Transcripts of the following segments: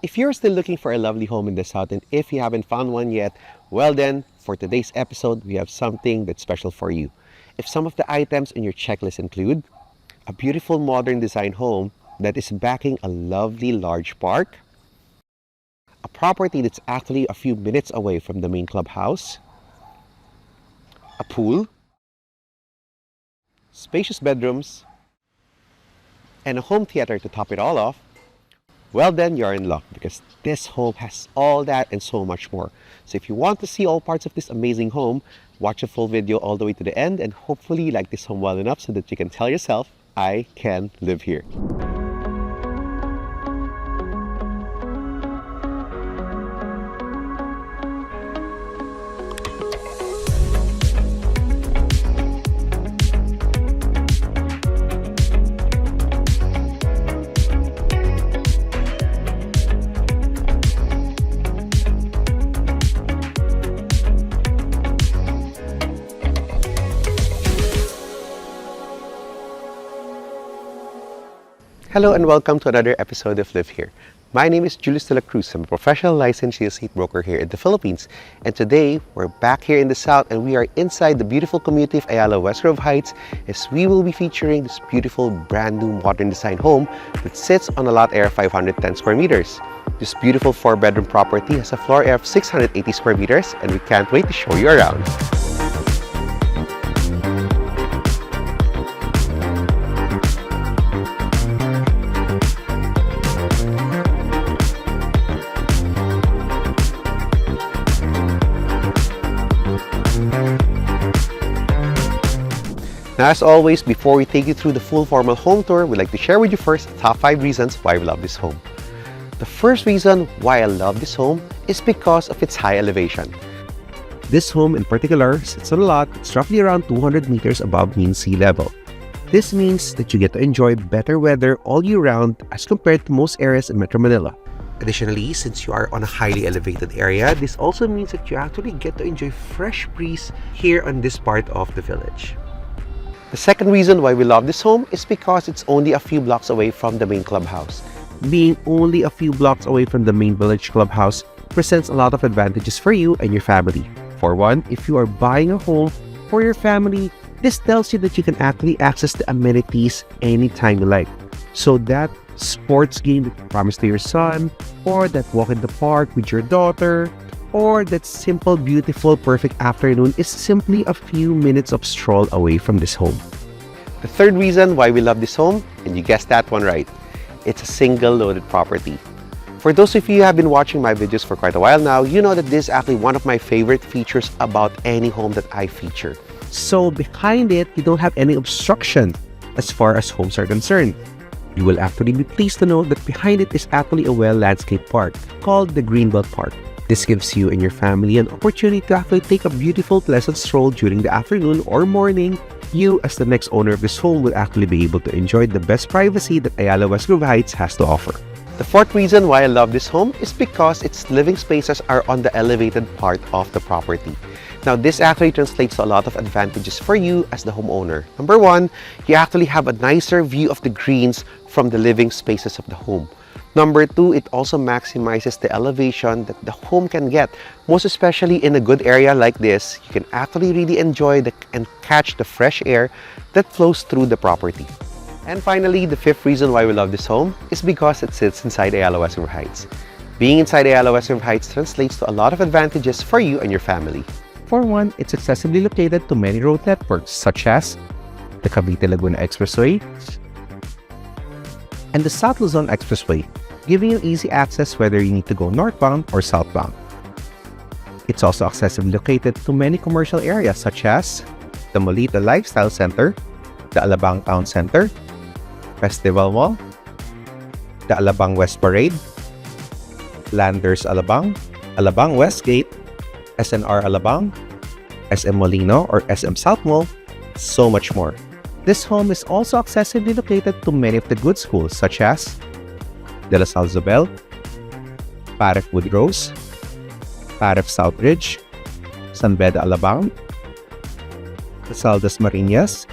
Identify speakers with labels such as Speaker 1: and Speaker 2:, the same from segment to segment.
Speaker 1: If you're still looking for a lovely home in the South and if you haven't found one yet, well then, for today's episode, we have something that's special for you. If some of the items in your checklist include a beautiful modern design home that is backing a lovely large park, a property that's actually a few minutes away from the main clubhouse, a pool, spacious bedrooms, and a home theater to top it all off, well then you're in luck because this home has all that and so much more. So if you want to see all parts of this amazing home, watch the full video all the way to the end and hopefully you like this home well enough so that you can tell yourself, I can live here. Hello and welcome to another episode of Livehere. My name is Julius de la Cruz. I'm a professional licensed real estate broker here in the Philippines. And today, we're back here in the South and we are inside the beautiful community of Ayala Westgrove Heights as we will be featuring this beautiful brand new modern design home that sits on a lot area of 510 square meters. This beautiful 4-bedroom property has a floor area of 680 square meters and we can't wait to show you around. Now, as always, before we take you through the full formal home tour, we'd like to share with you first the top 5 reasons why we love this home. The first reason why I love this home is because of its high elevation. This home in particular sits on a lot that's roughly around 200 meters above mean sea level. This means that you get to enjoy better weather all year round as compared to most areas in Metro Manila. Additionally, since you are on a highly elevated area, this also means that you actually get to enjoy fresh breeze here on this part of the village. The second reason why we love this home is because it's only a few blocks away from the main clubhouse. Being only a few blocks away from the main village clubhouse presents a lot of advantages for you and your family. For one, if you are buying a home for your family, this tells you that you can actually access the amenities anytime you like. So that sports game that you promised to your son, or that walk in the park with your daughter, or that simple, beautiful, perfect afternoon is simply a few minutes of stroll away from this home. The third reason why we love this home, and you guessed that one right, it's a single loaded property. For those of you who have been watching my videos for quite a while now, you know that this is actually one of my favorite features about any home that I feature. So behind it, you don't have any obstruction as far as homes are concerned. You will actually be pleased to know that behind it is actually a well-landscaped park called the Greenbelt Park. This gives you and your family an opportunity to actually take a beautiful, pleasant stroll during the afternoon or morning. You, as the next owner of this home, will actually be able to enjoy the best privacy that Ayala Westgrove Heights has to offer. The fourth reason why I love this home is because its living spaces are on the elevated part of the property. Now, this actually translates to a lot of advantages for you as the homeowner. Number one, you actually have a nicer view of the greens from the living spaces of the home. Number two, it also maximizes the elevation that the home can get. Most especially in a good area like this, you can actually really enjoy and catch the fresh air that flows through the property. And finally, the fifth reason why we love this home is because it sits inside Ayala Westgrove Heights. Being inside Ayala Westgrove Heights translates to a lot of advantages for you and your family. For one, it's accessibly located to many road networks such as the Cavite-Laguna Expressway and the South Luzon Expressway, giving you easy access whether you need to go northbound or southbound. It's also accessibly located to many commercial areas such as the Molita Lifestyle Center, the Alabang Town Center, Festival Mall, the Alabang West Parade, Landers Alabang, Alabang Westgate, SNR Alabang, SM Molino or SM South Mall, so much more. This home is also accessibly located to many of the good schools such as De La Salle Zobel, Paref Woodrose, Paref Southridge, San Beda Alabang, Lasal das Marinas,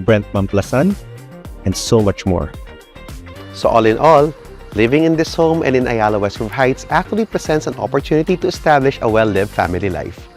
Speaker 1: Brent Mamplasan, and so much more. So all in all, Living in this home and in Ayala Westgrove Heights actually presents an opportunity to establish a well-lived family life.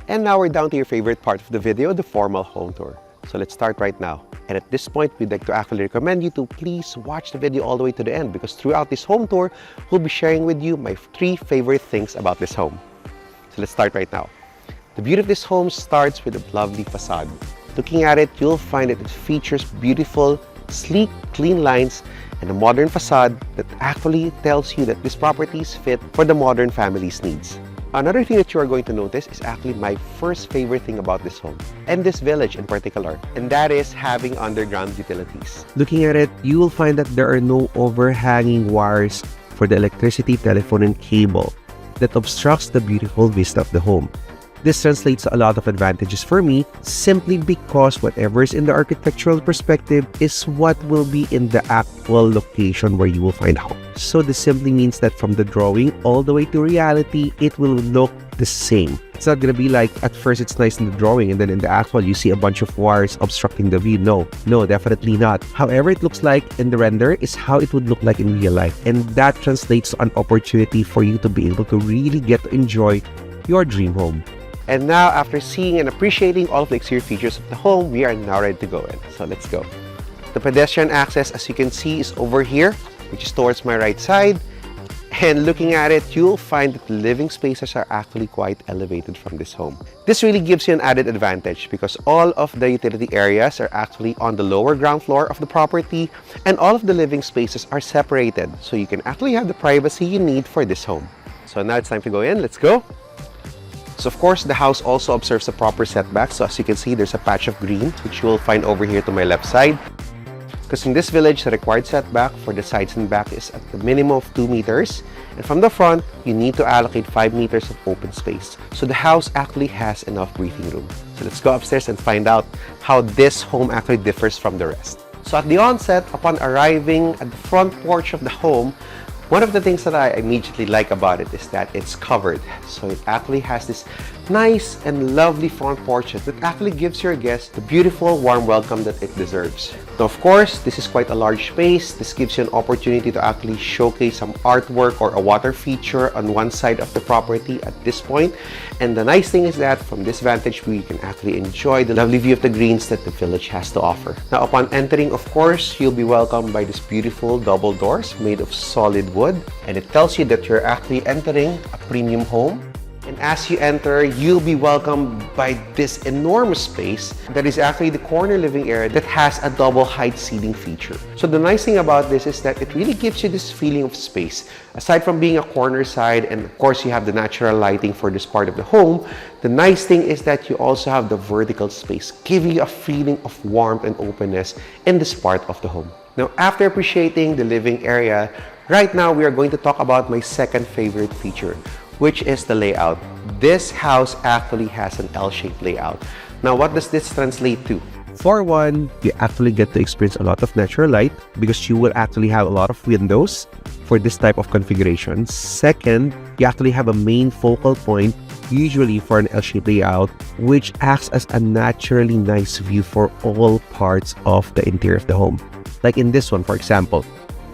Speaker 1: And now we're down to your favorite part of the video, the formal home tour. So let's start right now. And at this point, we'd like to actually recommend you to please watch the video all the way to the end, because throughout this home tour, we'll be sharing with you my 3 favorite things about this home. So let's start right now. The beauty of this home starts with a lovely facade. Looking at it, you'll find that it features beautiful, sleek, clean lines and a modern facade that actually tells you that this property is fit for the modern family's needs. Another thing that you are going to notice is actually my first favorite thing about this home, and this village in particular, and that is having underground utilities. Looking at it, you will find that there are no overhanging wires for the electricity, telephone, and cable that obstructs the beautiful vista of the home. This translates to a lot of advantages for me, simply because whatever is in the architectural perspective is what will be in the actual location where you will find home. So this simply means that from the drawing all the way to reality, it will look the same. It's not gonna be like at first it's nice in the drawing and then in the actual you see a bunch of wires obstructing the view. No, definitely not. However it looks like in the render is how it would look like in real life. And that translates to an opportunity for you to be able to really get to enjoy your dream home. And now, after seeing and appreciating all of the exterior features of the home, we are now ready to go in. So let's go. The pedestrian access, as you can see, is over here, which is towards my right side. And looking at it, you'll find that the living spaces are actually quite elevated from this home. This really gives you an added advantage because all of the utility areas are actually on the lower ground floor of the property, and all of the living spaces are separated, so you can actually have the privacy you need for this home. So now it's time to go in. Let's go. So of course, the house also observes a proper setback. So as you can see, there's a patch of green, which you will find over here to my left side. Because in this village, the required setback for the sides and back is at the minimum of 2 meters. And from the front, you need to allocate 5 meters of open space. So the house actually has enough breathing room. So let's go upstairs and find out how this home actually differs from the rest. So at the onset, upon arriving at the front porch of the home, one of the things that I immediately like about it is that it's covered. So it actually has this nice and lovely front porch that actually gives your guest the beautiful warm welcome that it deserves. Now, of course, this is quite a large space. This gives you an opportunity to actually showcase some artwork or a water feature on one side of the property at this point. And the nice thing is that from this vantage view, you can actually enjoy the lovely view of the greens that the village has to offer. Now, upon entering, of course, you'll be welcomed by these beautiful double doors made of solid wood. And it tells you that you're actually entering a premium home. And as you enter, you'll be welcomed by this enormous space that is actually the corner living area that has a double height seating feature. So the nice thing about this is that it really gives you this feeling of space. Aside from being a corner side, and of course you have the natural lighting for this part of the home, the nice thing is that you also have the vertical space, giving you a feeling of warmth and openness in this part of the home. Now, after appreciating the living area, right now we are going to talk about my second favorite feature, which is the layout. This house actually has an L-shaped layout. Now, what does this translate to? For one, you actually get to experience a lot of natural light because you will actually have a lot of windows for this type of configuration. Second, you actually have a main focal point, usually for an L-shaped layout, which acts as a naturally nice view for all parts of the interior of the home. Like in this one, for example,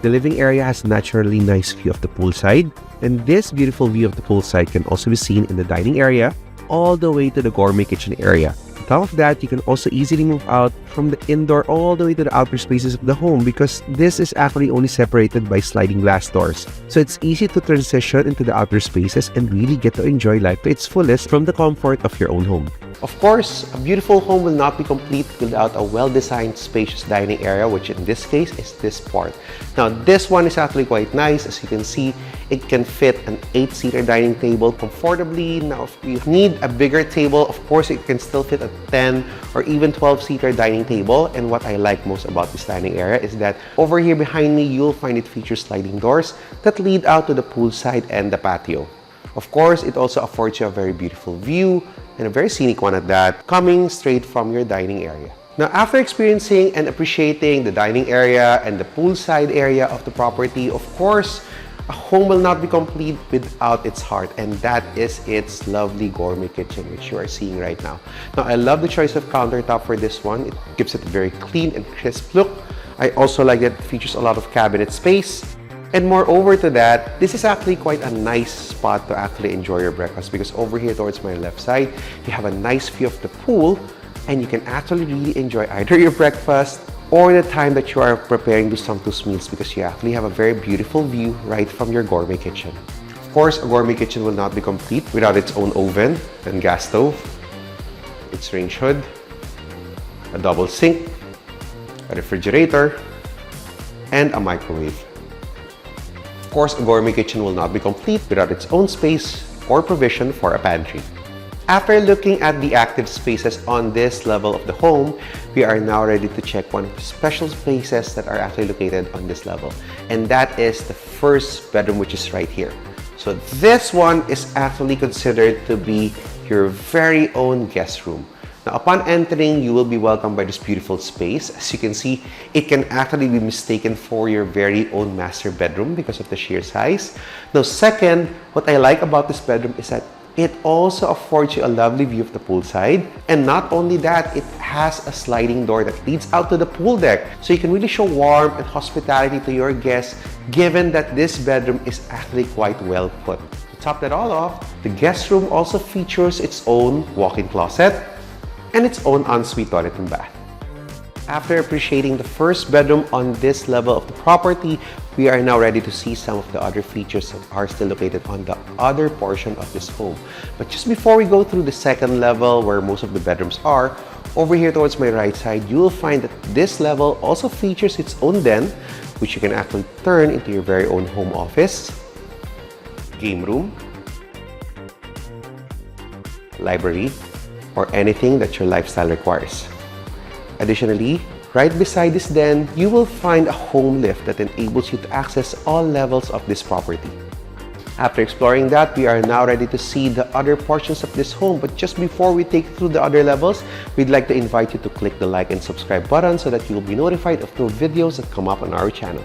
Speaker 1: the living area has a naturally nice view of the poolside, and this beautiful view of the poolside can also be seen in the dining area all the way to the gourmet kitchen area. On top of that, you can also easily move out from the indoor all the way to the outdoor spaces of the home because this is actually only separated by sliding glass doors. So it's easy to transition into the outdoor spaces and really get to enjoy life to its fullest from the comfort of your own home. Of course, a beautiful home will not be complete without a well-designed, spacious dining area, which in this case is this part. Now, this one is actually quite nice. As you can see, it can fit an 8-seater dining table comfortably. Now, if you need a bigger table, of course, it can still fit a 10 or even 12-seater dining table. And what I like most about this dining area is that over here behind me, you'll find it features sliding doors that lead out to the poolside and the patio. Of course, it also affords you a very beautiful view, and a very scenic one at that, coming straight from your dining area. Now, after experiencing and appreciating the dining area and the poolside area of the property, of course, a home will not be complete without its heart, and that is its lovely gourmet kitchen, which you are seeing right now. Now, I love the choice of countertop for this one. It gives it a very clean and crisp look. I also like that it features a lot of cabinet space. And moreover to that, this is actually quite a nice spot to actually enjoy your breakfast, because over here towards my left side, you have a nice view of the pool, and you can actually really enjoy either your breakfast or the time that you are preparing those sumptuous meals, because you actually have a very beautiful view right from your gourmet kitchen. Of course, a gourmet kitchen will not be complete without its own oven and gas stove, its range hood, a double sink, a refrigerator, and a microwave. Of course, a gourmet kitchen will not be complete without its own space or provision for a pantry. After looking at the active spaces on this level of the home, we are now ready to check one of the special spaces that are actually located on this level. And that is the first bedroom, which is right here. So this one is actually considered to be your very own guest room. Now, upon entering, you will be welcomed by this beautiful space. As you can see, it can actually be mistaken for your very own master bedroom because of the sheer size. Now, second, what I like about this bedroom is that it also affords you a lovely view of the poolside. And not only that, it has a sliding door that leads out to the pool deck. So you can really show warmth and hospitality to your guests, given that this bedroom is actually quite well put. To top that all off, the guest room also features its own walk-in closet and its own ensuite toilet and bath. After appreciating the first bedroom on this level of the property, we are now ready to see some of the other features that are still located on the other portion of this home. But just before we go through the second level where most of the bedrooms are, over here towards my right side, you will find that this level also features its own den, which you can actually turn into your very own home office, game room, library, or anything that your lifestyle requires. Additionally, right beside this den, you will find a home lift that enables you to access all levels of this property. After exploring that, we are now ready to see the other portions of this home. But just before we take through the other levels, we'd like to invite you to click the like and subscribe button so that you will be notified of new videos that come up on our channel.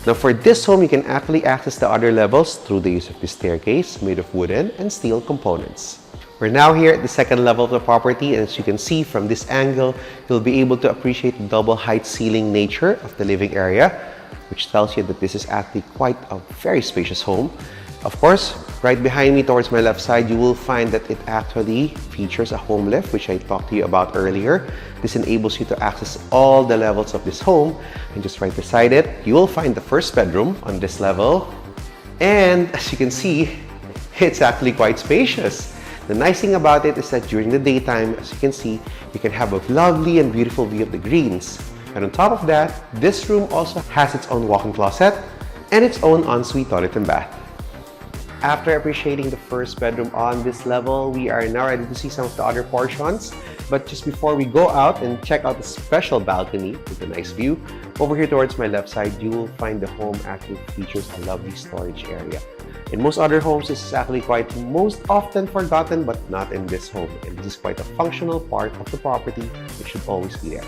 Speaker 1: Now, for this home, you can actually access the other levels through the use of this staircase made of wooden and steel components. We're now here at the second level of the property, and as you can see from this angle, you'll be able to appreciate the double height ceiling nature of the living area, which tells you that this is actually quite a very spacious home. Of course, right behind me towards my left side, you will find that it actually features a home lift, which I talked to you about earlier. This enables you to access all the levels of this home. And just right beside it, you will find the first bedroom on this level. And as you can see, it's actually quite spacious. The nice thing about it is that during the daytime, as you can see, you can have a lovely and beautiful view of the greens. And on top of that, this room also has its own walk-in closet and its own ensuite toilet and bath. After appreciating the first bedroom on this level, we are now ready to see some of the other portions. But just before we go out and check out the special balcony with a nice view, over here towards my left side, you will find the home actually features a lovely storage area. In most other homes, this is actually quite most often forgotten, but not in this home. And this is quite a functional part of the property, which should always be there.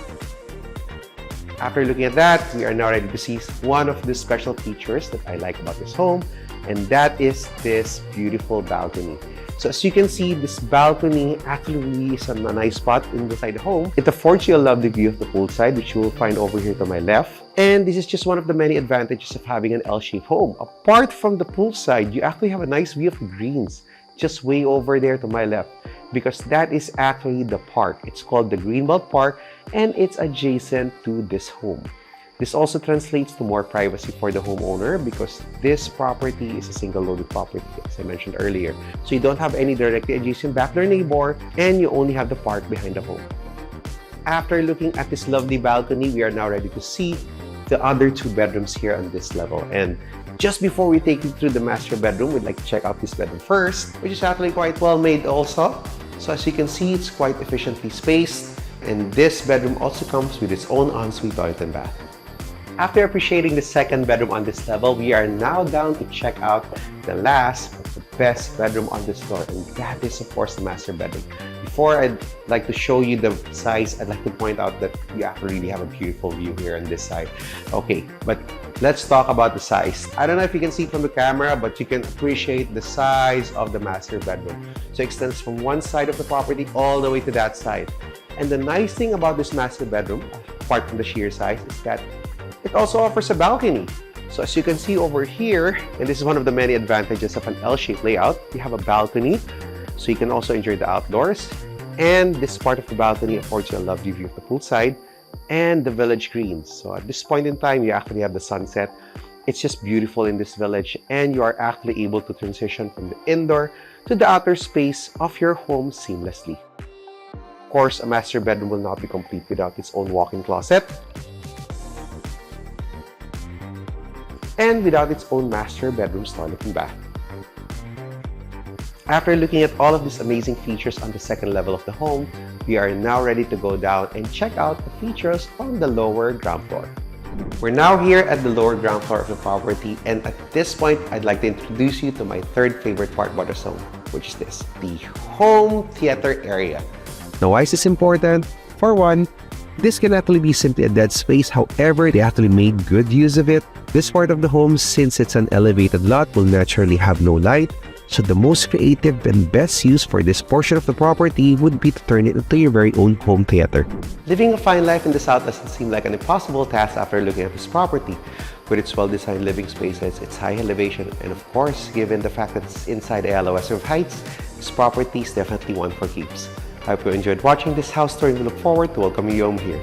Speaker 1: After looking at that, we are now ready to see one of the special features that I like about this home, and that is this beautiful balcony. So as you can see, this balcony actually is a nice spot inside the home. It affords you a lovely view of the poolside, which you will find over here to my left. And this is just one of the many advantages of having an L-shaped home. Apart from the poolside, you actually have a nice view of the greens just way over there to my left, because that is actually the park. It's called the Greenbelt Park, and it's adjacent to this home. This also translates to more privacy for the homeowner because this property is a single-loaded property, as I mentioned earlier. So you don't have any directly adjacent backdoor neighbor, and you only have the park behind the home. After looking at this lovely balcony, we are now ready to see the other two bedrooms here on this level. And just before we take you through the master bedroom, we'd like to check out this bedroom first, which is actually quite well made also. So as you can see, it's quite efficiently spaced. And this bedroom also comes with its own ensuite toilet and bath. After appreciating the second bedroom on this level, we are now down to check out the last but the best bedroom on this floor, and that is of course the master bedroom. Before I'd like to show you the size, I'd like to point out that you actually really have a beautiful view here on this side. Okay, but let's talk about the size. I don't know if you can see from the camera, but you can appreciate the size of the master bedroom. So it extends from one side of the property all the way to that side. And the nice thing about this master bedroom, apart from the sheer size, is that it also offers a balcony. So as you can see over here, and this is one of the many advantages of an L-shaped layout, you have a balcony, so you can also enjoy the outdoors. And this part of the balcony affords you a lovely view of the poolside and the village greens. So at this point in time, you actually have the sunset. It's just beautiful in this village, and you are actually able to transition from the indoor to the outer space of your home seamlessly. Of course, a master bedroom will not be complete without its own walk-in closet and without its own master bedroom toilet and bath. After looking at all of these amazing features on the second level of the home, we are now ready to go down and check out the features on the lower ground floor. We're now here at the lower ground floor of the property, and at this point, I'd like to introduce you to my third favorite part about this home, which is this, the home theater area. Now, why is this important? For one, this can actually be simply a dead space. However, they actually made good use of it. This part of the home, since it's an elevated lot, will naturally have no light. So the most creative and best use for this portion of the property would be to turn it into your very own home theater. Living a fine life in the South doesn't seem like an impossible task after looking at this property. With its well-designed living spaces, its high elevation, and of course, given the fact that it's inside Ayala Westgrove Heights, this property is definitely one for keeps. I hope you enjoyed watching this house tour, and we look forward to welcoming you home here.